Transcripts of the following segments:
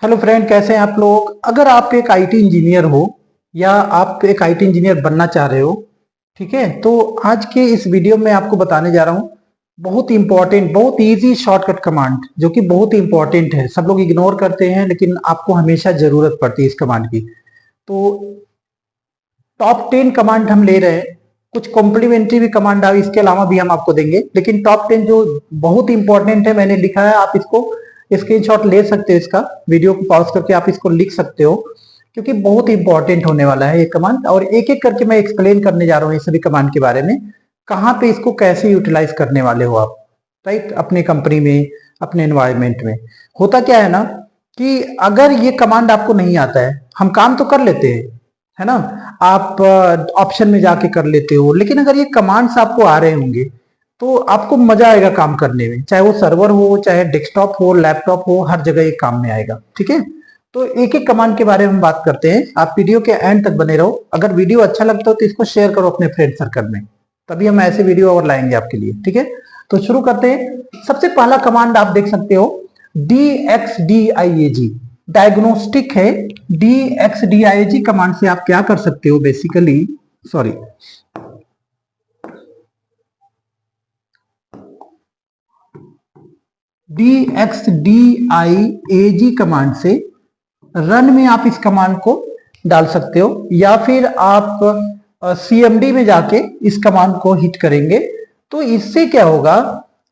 Hello friend, कैसे हैं आप लोग। अगर आप एक आईटी इंजीनियर हो या आप एक आईटी इंजीनियर बनना चाह रहे हो, ठीक है, तो आज के इस वीडियो में आपको बताने जा रहा हूँ बहुत इंपॉर्टेंट, बहुत इजी शॉर्टकट कमांड जो कि बहुत इंपॉर्टेंट है। सब लोग इग्नोर करते हैं लेकिन आपको हमेशा जरूरत पड़ती है इस कमांड की। तो टॉप 10 कमांड हम ले रहे हैं, कुछ कॉम्प्लीमेंट्री भी कमांड इसके अलावा भी हम आपको देंगे, लेकिन टॉप 10 जो बहुत इंपॉर्टेंट है मैंने लिखा है। आप इसको स्क्रीनशॉट ले सकते हो, इसका वीडियो को पॉज करके आप इसको लिख सकते हो, क्योंकि बहुत इंपॉर्टेंट होने वाला है ये कमांड। और एक एक करके मैं एक्सप्लेन करने जा रहा हूँ इस सभी कमांड के बारे में, कहाँ पे इसको कैसे यूटिलाइज करने वाले हो आप, राइट, अपने कंपनी में, अपने एनवायरमेंट में। होता क्या है ना कि अगर ये कमांड आपको नहीं आता है, हम काम तो कर लेते हैं, है ना, आप ऑप्शन में जाके कर लेते हो, लेकिन अगर ये कमांड्स आपको आ रहे होंगे तो आपको मजा आएगा काम करने में। चाहे वो सर्वर हो, चाहे डेस्कटॉप हो, लैपटॉप हो, हर जगह ये काम में आएगा। ठीक है, तो एक एक कमांड के बारे में बात करते हैं। आप वीडियो के एंड तक बने रहो। अगर वीडियो अच्छा लगता हो तो इसको शेयर करो अपने फ्रेंड सर्कल में, तभी हम ऐसे वीडियो और लाएंगे आपके लिए। ठीक है, तो शुरू करते हैं। सबसे पहला कमांड आप देख सकते हो, DXDIAG, डायग्नोस्टिक है। DXDIAG कमांड से आप क्या कर सकते हो बेसिकली, सॉरी, DXDIAG कमांड से रन में आप इस कमांड को डाल सकते हो, या फिर आप CMD में जाके इस कमांड को हिट करेंगे तो इससे क्या होगा,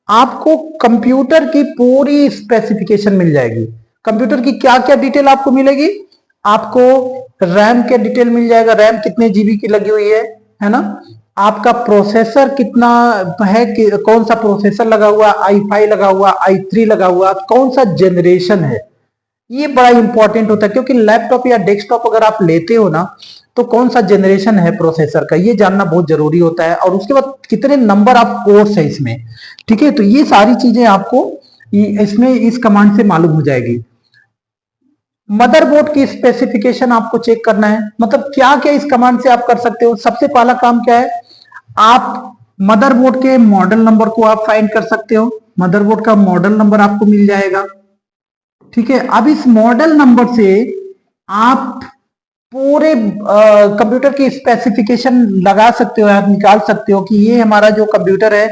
आपको कंप्यूटर की पूरी स्पेसिफिकेशन मिल जाएगी। कंप्यूटर की क्या क्या डिटेल आपको मिलेगी, आपको रैम के डिटेल मिल जाएगा, रैम कितने जीबी की लगी हुई है ना, आपका प्रोसेसर कितना है, कौन सा प्रोसेसर लगा हुआ, i5 लगा हुआ, i3 लगा हुआ, कौन सा जनरेशन है। ये बड़ा इंपॉर्टेंट होता है, क्योंकि लैपटॉप या डेस्कटॉप अगर आप लेते हो ना, तो कौन सा जनरेशन है प्रोसेसर का, ये जानना बहुत जरूरी होता है। और उसके बाद कितने नंबर ऑफ कोर्स है इसमें। ठीक है, तो ये सारी चीजें आपको इसमें इस कमांड से मालूम हो जाएगी। मदरबोर्ड की स्पेसिफिकेशन आपको चेक करना है, मतलब क्या क्या इस कमांड से आप कर सकते हो। सबसे पहला काम क्या है, आप मदरबोर्ड के मॉडल नंबर को आप फाइंड कर सकते हो। मदरबोर्ड का मॉडल नंबर आपको मिल जाएगा। ठीक है, अब इस मॉडल नंबर से आप पूरे कंप्यूटर की स्पेसिफिकेशन लगा सकते हो, आप निकाल सकते हो कि ये हमारा जो कंप्यूटर है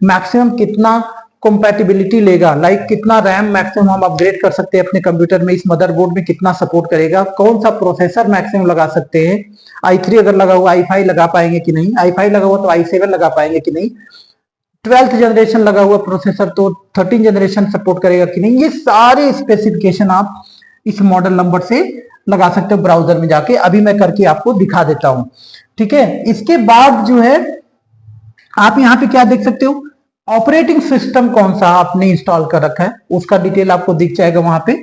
मैक्सिमम कितना कंपैटिबिलिटी लेगा, लाइक कितना रैम मैक्सिमम हम अपग्रेड कर सकते हैं अपने कंप्यूटर में, इस मदरबोर्ड में कितना सपोर्ट करेगा, कौन सा प्रोसेसर मैक्सिमम लगा सकते हैं, i3 अगर लगा हुआ i5 लगा पाएंगे कि नहीं, i5 लगा हुआ तो i7 लगा पाएंगे कि नहीं, 12th जनरेशन लगा हुआ प्रोसेसर तो 13 जनरेशन सपोर्ट करेगा कि नहीं। ये सारे स्पेसिफिकेशन आप इस मॉडल नंबर से लगा सकते हो ब्राउजर में जाके। अभी मैं करके आपको दिखा देता हूं। ठीक है, इसके बाद जो है आप यहां पे क्या देख सकते हो, ऑपरेटिंग सिस्टम कौन सा आपने इंस्टॉल कर रखा है उसका डिटेल आपको दिख जाएगा वहां पे।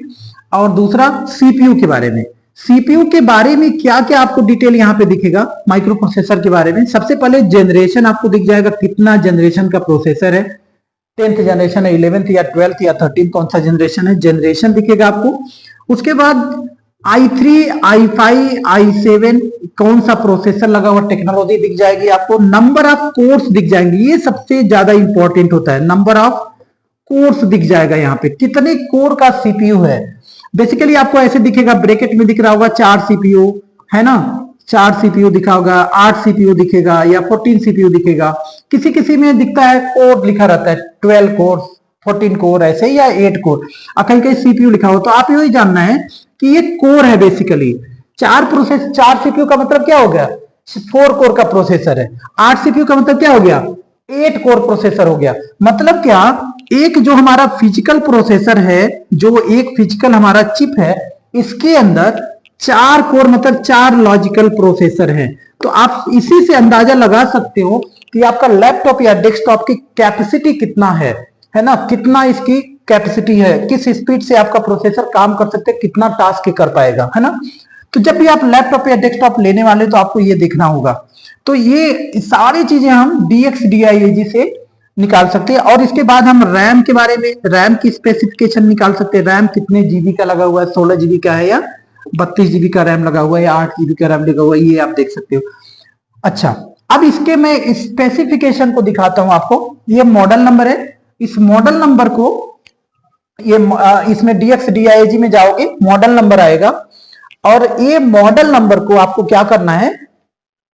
और दूसरा सीपीयू के बारे में, सीपीयू के बारे में क्या क्या आपको डिटेल यहां पे दिखेगा, माइक्रो प्रोसेसर के बारे में। सबसे पहले जनरेशन आपको दिख जाएगा, कितना जनरेशन का प्रोसेसर है, 10th जनरेशन है, 11th या 12th या 13th, कौन सा जनरेशन है, जनरेशन दिखेगा आपको। उसके बाद i3, i5, i7 कौन सा प्रोसेसर लगा हुआ, टेक्नोलॉजी दिख जाएगी आपको। नंबर ऑफ कोर्स दिख जाएंगे, ये सबसे ज्यादा इंपॉर्टेंट होता है, नंबर ऑफ कोर्स दिख जाएगा यहाँ पे, कितने कोर का सीपीयू है। बेसिकली आपको ऐसे दिखेगा, ब्रैकेट में दिख रहा होगा 4 सीपीयू, है ना, 4 सीपीयू दिखा होगा, 8 सीपीयू दिखेगा या 14 सीपीयू दिखेगा। किसी किसी में दिखता है कोर लिखा रहता है, 12 कोर, 14 कोर ऐसे, या 8 कोर, कहीं कहीं सीपीयू लिखा हो। तो आप यही जानना है कि ये कोर है बेसिकली। 4 सीपीयू का मतलब क्या हो गया, 4 कोर का प्रोसेसर है। 8 सीपीयू का मतलब क्या हो गया, 8 कोर प्रोसेसर हो गया। मतलब क्या, एक जो हमारा फिजिकल प्रोसेसर है, जो एक फिजिकल हमारा चिप है, इसके अंदर 4 कोर मतलब 4 लॉजिकल प्रोसेसर है। तो आप इसी से अंदाजा लगा सकते हो कि आपका लैपटॉप या डेस्कटॉप की कैपेसिटी कितना है ना, कितना इसकी कैपेसिटी है, किस स्पीड से आपका प्रोसेसर काम कर सकते हैं, कितना टास्क कर पाएगा, है ना। तो जब भी आप लैपटॉप या डेस्कटॉप लेने वाले तो आपको ये देखना होगा। तो ये सारी चीजें हम DXDIAG से निकाल सकते हैं। और इसके बाद हम रैम के बारे में, रैम की स्पेसिफिकेशन निकाल सकते हैं, रैम कितने जीबी का लगा हुआ है, 16 जीबी का है या 32 जीबी का रैम लगा हुआ है या 8 जीबी का रैम लगा हुआ है, ये आप देख सकते हो। अच्छा, अब इसके मैं स्पेसिफिकेशन को दिखाता हूं आपको। ये मॉडल नंबर है, इस मॉडल नंबर को ये इसमें DXDIAG में जाओगे, मॉडल नंबर आएगा, और ये मॉडल नंबर को आपको क्या करना है,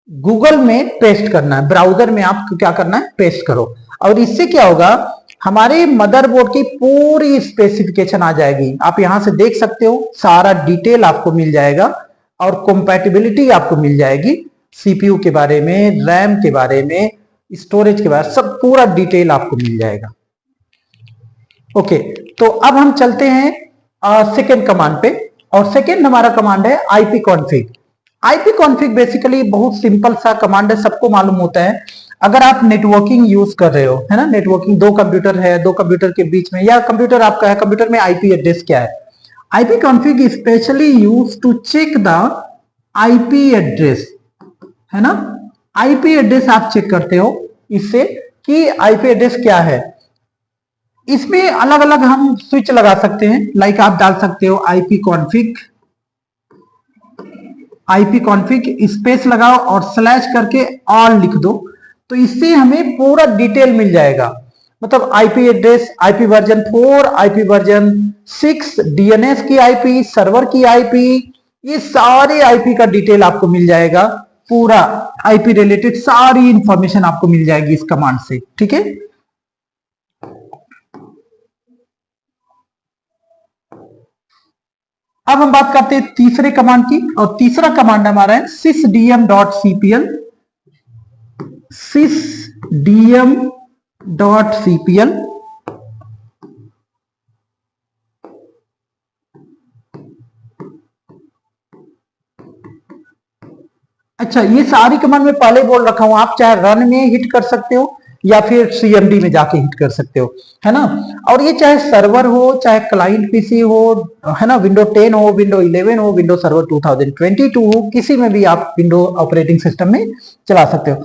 गूगल में पेस्ट करना है, ब्राउजर में आपको क्या करना है, पेस्ट करो। और इससे क्या होगा, हमारे मदरबोर्ड की पूरी स्पेसिफिकेशन आ जाएगी। आप यहां से देख सकते हो, सारा डिटेल आपको मिल जाएगा और कंपैटिबिलिटी आपको मिल जाएगी, सीपीयू के बारे में, रैम के बारे में, स्टोरेज के बारे में, सब पूरा डिटेल आपको मिल जाएगा। ओके, तो अब हम चलते हैं सेकेंड कमांड पे, और सेकेंड हमारा कमांड है IP config. IP config basically बहुत सिंपल सा कमांड है, सबको मालूम होता है। अगर आप नेटवर्किंग यूज कर रहे हो, है ना, नेटवर्किंग, दो कंप्यूटर है, दो कंप्यूटर के बीच में, या कंप्यूटर आपका है, कंप्यूटर में आईपी एड्रेस क्या है, IP config specially use to check the IP address, है ना। आईपी एड्रेस आप चेक करते हो इससे कि आईपी एड्रेस क्या है। इसमें अलग अलग हम स्विच लगा सकते हैं, लाइक आप डाल सकते हो आईपी कॉन्फ़िग स्पेस लगाओ और स्लैश करके ऑल लिख दो, तो इससे हमें पूरा डिटेल मिल जाएगा। मतलब IP address, IP version 4, IP version 6, DNS की आईपी, सर्वर की आईपी, ये सारे आईपी का डिटेल आपको मिल जाएगा। पूरा आईपी रिलेटेड सारी इंफॉर्मेशन आपको मिल जाएगी इस कमांड से, ठीक है। अब हम बात करते हैं तीसरे कमांड की, और तीसरा कमांड हमारा है sysdm.cpl। sysdm.cpl, अच्छा, ये सारी कमांड में पहले बोल रखा हूं, आप चाहे रन में हिट कर सकते हो या फिर सीएमडी में जाके हिट कर सकते हो, है ना। और ये चाहे सर्वर हो, चाहे क्लाइंट पीसी हो, है ना, विंडो 10 हो, विंडो 11 हो, विंडो सर्वर 2022 हो, किसी में भी आप विंडो ऑपरेटिंग सिस्टम में चला सकते हो।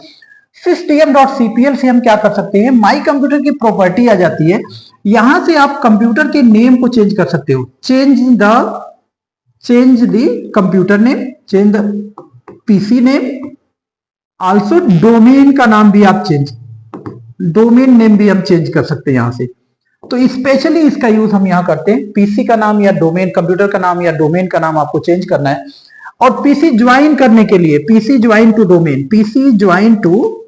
sysdm.cpl से हम क्या कर सकते हैं, माई कंप्यूटर की प्रॉपर्टी आ जाती है, यहां से आप कंप्यूटर के नेम को चेंज कर सकते हो। Change the computer name, change the PC name, also domain का नाम भी आप डोमेन नेम भी हम चेंज कर सकते हैं यहां से। तो स्पेशली इसका यूज हम यहां करते हैं, पीसी का नाम या डोमेन, कंप्यूटर का नाम या डोमेन का नाम आपको चेंज करना है। और पीसी ज्वाइन करने के लिए PC join to domain, PC join to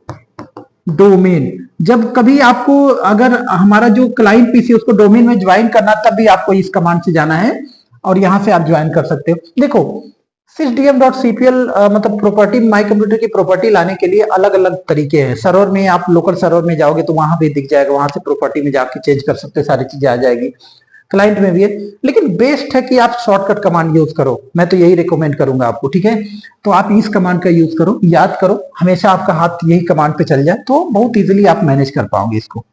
domain, जब कभी आपको अगर हमारा जो क्लाइंट पीसी उसको डोमेन में ज्वाइन करना, तब भी आपको इस कमांड से जाना है और यहां से आप ज्वाइन कर सकते हो। देखो, sysdm.cpl मतलब प्रॉपर्टी, माई कंप्यूटर की प्रॉपर्टी लाने के लिए अलग अलग तरीके हैं। सर्वर में आप लोकल सर्वर में जाओगे तो वहां भी दिख जाएगा, वहां से प्रॉपर्टी में जाके चेंज कर सकते हो, सारी चीजें आ जाएगी। क्लाइंट में भी है, लेकिन बेस्ट है कि आप शॉर्टकट कमांड यूज करो, मैं तो यही रिकमेंड करूंगा आपको, ठीक है। तो आप इस कमांड का यूज करो, याद करो, हमेशा आपका हाथ यही कमांड पे चल जाए तो बहुत इजीली आप मैनेज कर पाओगे इसको।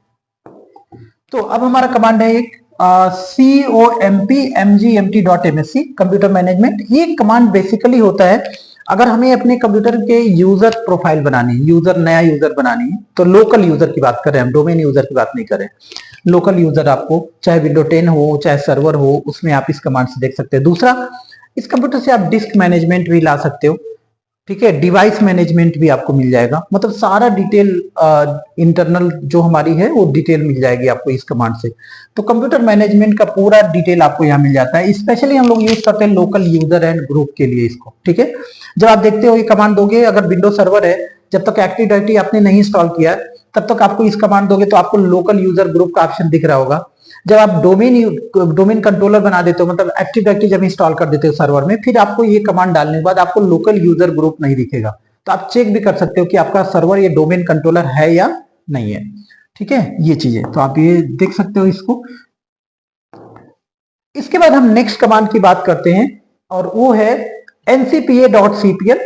तो अब हमारा कमांड है एक COMP-MGMT.MSC, कंप्यूटर मैनेजमेंट। ये कमांड बेसिकली होता है, अगर हमें अपने कंप्यूटर के यूजर प्रोफाइल बनानी है, नया यूजर बनानी है, तो लोकल यूजर की बात करें हम, डोमेन यूजर की बात नहीं करें। लोकल यूजर आपको चाहे विंडो 10 हो, चाहे सर्वर हो, उसमें आप इस कमांड से देख सकते हैं। दूसरा, इस कंप्यूटर से आप डिस्क मैनेजमेंट भी ला सकते हो, ठीक है, डिवाइस मैनेजमेंट भी आपको मिल जाएगा, मतलब सारा डिटेल इंटरनल जो हमारी है वो डिटेल मिल जाएगी आपको इस कमांड से। तो कंप्यूटर मैनेजमेंट का पूरा डिटेल आपको यहाँ मिल जाता है। स्पेशली हम लोग यूज करते हैं लोकल यूजर एंड ग्रुप के लिए इसको, ठीक है। जब आप देखते हो ये कमांड दोगे, अगर विंडो सर्वर है, जब तक एक्टिव डायरेक्टरी आपने नहीं इंस्टॉल किया तब तक आपको इस कमांड दोगे तो आपको लोकल यूजर ग्रुप का ऑप्शन दिख रहा होगा। जब आप डोमेन कंट्रोलर बना देते हो, मतलब एक्टिव डायरेक्टरी जब इंस्टॉल कर देते हो सर्वर में, फिर आपको ये कमांड डालने के बाद आपको लोकल यूजर ग्रुप नहीं दिखेगा, तो आप चेक भी कर सकते हो कि आपका सर्वर ये डोमेन कंट्रोलर है या नहीं है, ठीक है। ये चीजें तो आप ये देख सकते हो इसको। इसके बाद हम नेक्स्ट कमांड की बात करते हैं, और वो है ncpa.cpl।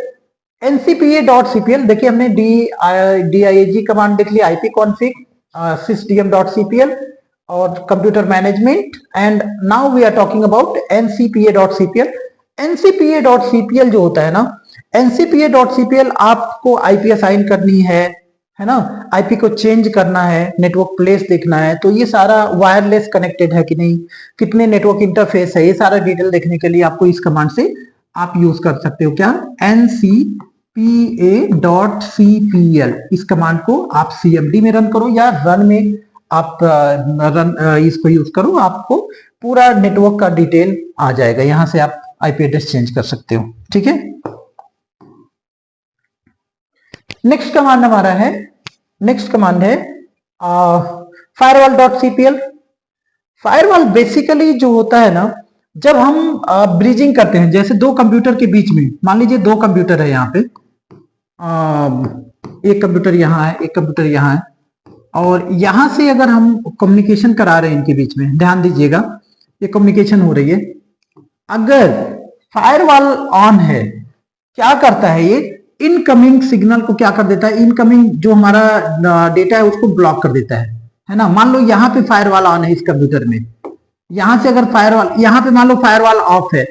ncpa.cpl, देखिए हमने diag कमांड देख लिया, आईपी कॉन्फ़िग, sysdm.cpl और computer management, and now we are talking about ncpa.cpl। ncpa.cpl जो होता है ना, ncpa.cpl आपको आईपी असाइन करनी है ना, आईपी को चेंज करना है, नेटवर्क प्लेस देखना है, तो ये सारा वायरलेस कनेक्टेड है कि नहीं, कितने नेटवर्क इंटरफेस है, ये सारा डिटेल देखने के लिए आपको इस कमांड से आप यूज कर सकते हो, क्या, ncpa.cpl। इस कमांड को आप सीएमडी में रन करो या रन में आप इसको यूज करो, आपको पूरा नेटवर्क का डिटेल आ जाएगा। यहां से आप आईपी एड्रेस चेंज कर सकते हो। ठीक है, नेक्स्ट कमांड हमारा है, नेक्स्ट कमांड है firewall dot CPL. Firewall basically जो होता है ना, जब हम ब्रिजिंग करते हैं, जैसे दो कंप्यूटर के बीच में, मान लीजिए दो कंप्यूटर है यहाँ पे, एक कंप्यूटर यहाँ है, एक कंप्यूटर यहाँ है, और यहां से अगर हम कम्युनिकेशन करा रहे हैं इनके बीच में, ध्यान दीजिएगा ये कम्युनिकेशन हो रही है, अगर फायरवॉल ऑन है, क्या करता है ये, इनकमिंग सिग्नल को क्या कर देता है, इनकमिंग जो हमारा डेटा है उसको ब्लॉक कर देता है ना। मान लो यहाँ पे फायरवॉल ऑन है इस कंप्यूटर में, यहां से अगर फायरवॉल, यहाँ पे मान लो फायरवॉल ऑफ है,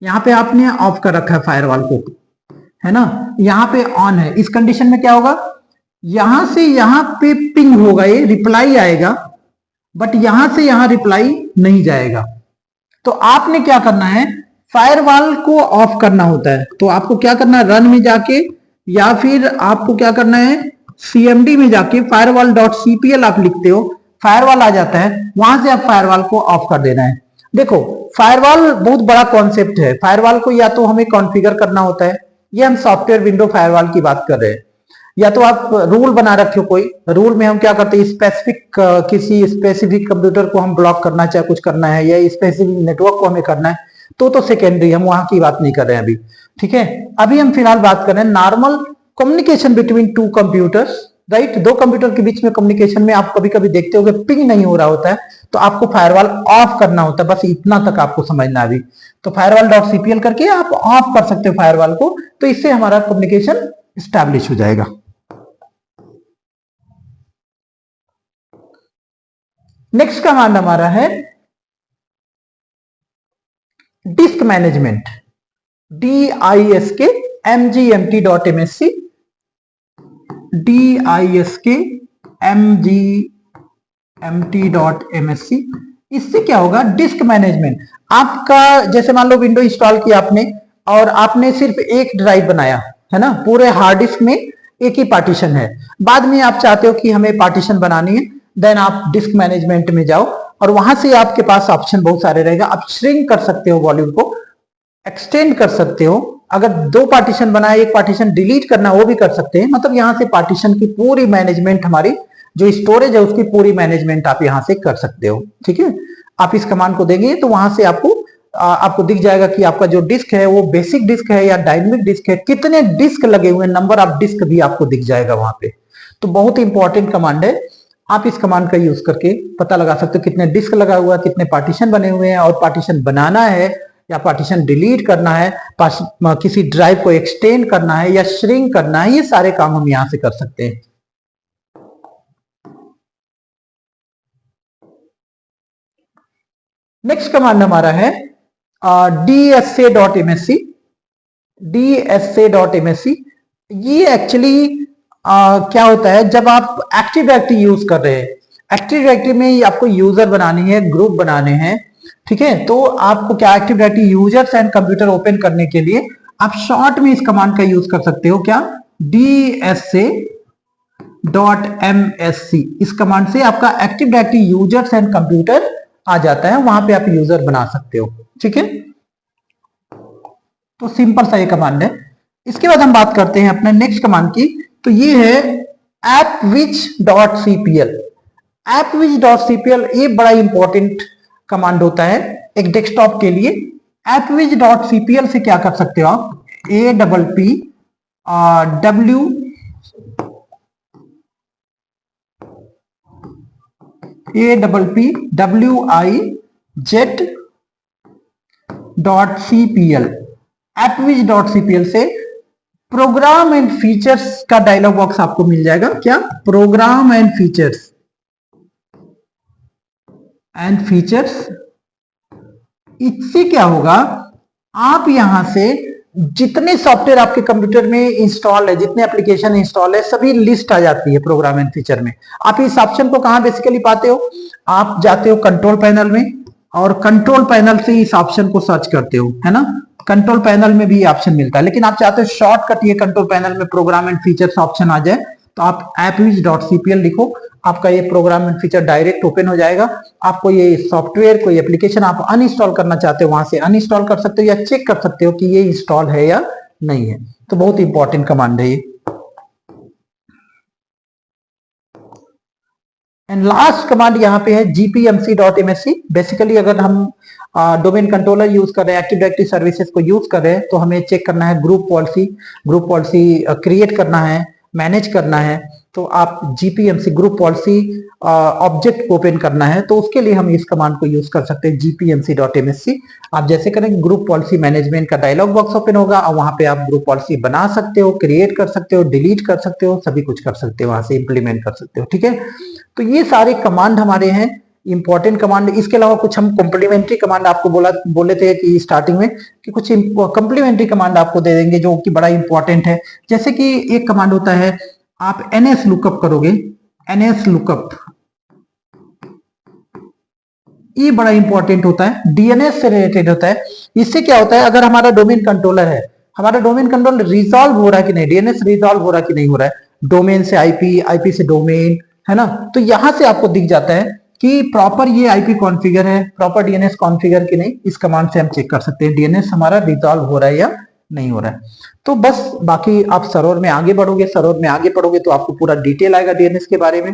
यहाँ पे आपने ऑफ कर रखा है फायरवॉल को, है ना, यहाँ पे ऑन है, इस कंडीशन में क्या होगा, यहां से यहां पे पिंग होगा, ये रिप्लाई आएगा, बट यहां से यहां रिप्लाई नहीं जाएगा। तो आपने क्या करना है, फायरवॉल को ऑफ करना होता है। तो आपको क्या करना है, रन में जाके या फिर आपको क्या करना है, सीएमडी में जाके फायरवॉल डॉट सीपीएल आप लिखते हो, फायरवॉल आ जाता है, वहां से आप फायरवॉल को ऑफ कर देना है। देखो फायरवॉल बहुत बड़ा कॉन्सेप्ट है, फायरवॉल को या तो हमें कॉन्फ़िगर करना होता है, ये हम सॉफ्टवेयर विंडो फायरवॉल की बात कर रहे हैं, या तो आप रूल बना रखे हो कोई, रूल में हम क्या करते हैं, स्पेसिफिक किसी स्पेसिफिक कंप्यूटर को हम ब्लॉक करना चाहे कुछ करना है, या स्पेसिफिक नेटवर्क को हमें करना है, तो सेकेंडरी, हम वहां की बात नहीं कर रहे हैं अभी। ठीक है, अभी हम फिलहाल बात कर रहे हैं normal communication between two computers, right. दो कंप्यूटर के बीच में कम्युनिकेशन में आप कभी कभी देखते हो कि पिंग नहीं हो रहा होता है, तो आपको फायरवॉल ऑफ करना होता है, बस इतना तक आपको समझना अभी। तो फायरवॉल डॉट सीपीएल करके आप ऑफ कर सकते हो फायरवॉल को, तो इससे हमारा कम्युनिकेशन स्टैब्लिश हो जाएगा। नेक्स्ट कमांड हमारा है disc management, DISK MGMT.MSC, DISK MGMT.MSC। इससे क्या होगा, डिस्क मैनेजमेंट आपका, जैसे मान लो विंडो इंस्टॉल किया आपने और आपने सिर्फ एक ड्राइव बनाया है ना, पूरे हार्ड डिस्क में एक ही पार्टीशन है, बाद में आप चाहते हो कि हमें पार्टीशन बनानी है, देन आप डिस्क मैनेजमेंट में जाओ और वहां से आपके पास ऑप्शन बहुत सारे रहेगा, आप श्रिंक कर सकते हो, वॉल्यूम को एक्सटेंड कर सकते हो, अगर दो पार्टीशन बनाए एक पार्टीशन डिलीट करना वो भी कर सकते हैं, मतलब यहां से पार्टीशन की पूरी मैनेजमेंट, हमारी जो स्टोरेज है उसकी पूरी मैनेजमेंट आप यहां से कर सकते हो। ठीक है, आप इस कमांड को देंगे तो वहां से आपको दिख जाएगा कि आपका जो डिस्क है वो बेसिक डिस्क है या डायनेमिक डिस्क है, कितने डिस्क लगे हुए हैं, नंबर ऑफ डिस्क भी आपको दिख जाएगा वहां पे। तो बहुत ही इंपॉर्टेंट कमांड है, आप इस कमांड का यूज करके पता लगा सकते हो कितने डिस्क लगा हुआ है, कितने पार्टीशन बने हुए हैं, और पार्टीशन बनाना है या पार्टीशन डिलीट करना है, किसी ड्राइव को एक्सटेंड करना है या श्रिंक करना है, ये सारे काम हम यहां से कर सकते हैं। नेक्स्ट कमांड हमारा है DSA.MSC। DSA.MSC ये एक्चुअली क्या होता है, जब आप एक्टिव डायरेक्टरी यूज कर रहे हैं, एक्टिव डायरेक्टरी में आपको यूजर बनानी है, ग्रुप बनाने हैं, ठीक है, तो आपको क्या, active directory users and computer open करने के लिए आप शॉर्ट में इस कमांड का यूज कर सकते हो, क्या, DSA.MSC। इस कमांड से आपका active directory users and computer आ जाता है, वहां पे आप यूजर बना सकते हो। ठीक है, तो सिंपल सा ये कमांड है। इसके बाद हम बात करते हैं अपने नेक्स्ट कमांड की, तो ये है appwiz.cpl। appwiz.cpl ये बड़ा इंपॉर्टेंट कमांड होता है एक डेस्कटॉप के लिए। appwiz.cpl से क्या कर सकते हो आप, appwiz.cpl, appwiz.cpl से प्रोग्राम एंड फीचर्स का डायलॉग बॉक्स आपको मिल जाएगा, क्या, प्रोग्राम एंड फीचर्स। इससे क्या होगा, आप यहां से जितने सॉफ्टवेयर आपके कंप्यूटर में इंस्टॉल है, जितने एप्लीकेशन इंस्टॉल है, सभी लिस्ट आ जाती है प्रोग्राम एंड फीचर में। आप इस ऑप्शन को कहां बेसिकली पाते हो, आप जाते हो कंट्रोल पैनल में और कंट्रोल पैनल से इस ऑप्शन को सर्च करते हो, है ना, कंट्रोल पैनल में भी ऑप्शन मिलता है, लेकिन आप चाहते हो शॉर्टकट ये कंट्रोल पैनल में प्रोग्राम एंड फीचर्स ऑप्शन आ जाए, तो आप appwiz.cpl लिखो, आपका ये program and feature direct open हो जाएगा। आपको ये सॉफ्टवेयर कोई एप्लीकेशन आप अनइंस्टॉल करना चाहते हो वहां से अनइंस्टॉल कर सकते हो या चेक कर सकते हो कि ये इंस्टॉल है या नहीं है। तो बहुत इंपॉर्टेंट कमांड है ये। एंड लास्ट कमांड यहाँ पे है gpmc.msc। बेसिकली अगर हम डोमेन कंट्रोलर यूज कर रहे हैं, एक्टिव डायरेक्टरी सर्विसेज को यूज कर रहे हैं, तो हमें चेक करना है ग्रुप पॉलिसी क्रिएट करना है, मैनेज करना है। तो आप जीपीएमसी ग्रुप पॉलिसी ऑब्जेक्ट ओपन करना है, तो उसके लिए हम इस कमांड को यूज कर सकते हैं gpmc.msc। आप जैसे करेंगे ग्रुप पॉलिसी मैनेजमेंट का डायलॉग बॉक्स ओपन होगा और वहां पे आप ग्रुप पॉलिसी बना सकते हो, क्रिएट कर सकते हो, डिलीट कर सकते हो, सभी कुछ कर सकते हो, वहां से इंप्लीमेंट कर सकते हो। ठीक है, तो ये सारे कमांड हमारे हैं इंपॉर्टेंट कमांड। इसके अलावा कुछ हम कॉम्प्लीमेंट्री कमांड आपको बोले थे कि स्टार्टिंग में कि कुछ कॉम्प्लीमेंट्री कमांड आपको दे देंगे जो कि बड़ा इंपॉर्टेंट है। जैसे कि एक कमांड होता है, आप ns लुकअप करोगे, ns लुकअप, ये बड़ा इंपॉर्टेंट होता है, डीएनएस से रिलेटेड होता है। इससे क्या होता है, अगर हमारा डोमेन कंट्रोलर है, हमारा डोमेन कंट्रोल रिजॉल्व हो रहा है कि नहीं, डीएनएस रिजॉल्व हो रहा है कि नहीं हो रहा है, डोमेन से आईपी, आईपी से डोमेन, है ना, तो यहां से आपको दिख जाता है कि प्रॉपर ये आईपी कॉन्फ़िगर है, प्रॉपर डीएनएस कॉन्फ़िगर कि नहीं। इस कमांड से हम चेक कर सकते हैं डीएनएस हमारा रिजॉल्व हो रहा है या नहीं हो रहा है। तो बस बाकी आप सर्वर में आगे बढ़ोगे, सर्वर में आगे पढ़ोगे तो आपको पूरा डिटेल आएगा डीएनएस के बारे में।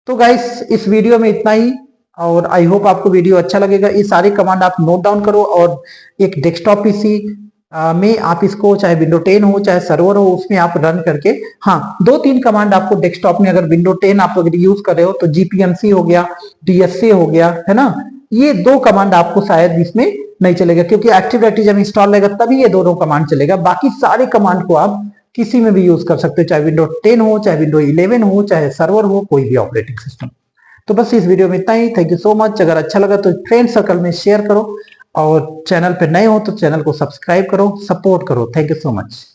तो गाइस इस वीडियो में इतना ही, और आई होप आपको वीडियो अच्छा लगेगा। ये सारे कमांड आप नोट डाउन करो और एक डेस्कटॉप पीसी में आप इसको, चाहे विंडो 10 हो चाहे सर्वर हो, उसमें आप रन करके, हाँ 2-3 कमांड आपको डेस्कटॉप में, अगर विंडो 10 आप अगर यूज कर रहे हो तो जीपीएमसी हो गया, डीएससी हो गया, है ना, ये 2 कमांड आपको शायद इसमें नहीं चलेगा, क्योंकि एक्टिव डायरेक्टरी जब इंस्टॉल रहेगा तभी ये दोनों कमांड चलेगा। बाकी सारे कमांड को आप किसी में भी यूज कर सकते हो, चाहे विंडो 10 हो, चाहे विंडो 11 हो, चाहे सर्वर हो, कोई भी ऑपरेटिंग सिस्टम। तो बस इस वीडियो में इतना ही। Thank you so much. अगर अच्छा लगा तो फ्रेंड सर्कल में शेयर करो और चैनल पे नए हो तो चैनल को सब्सक्राइब करो, सपोर्ट करो। Thank you so much.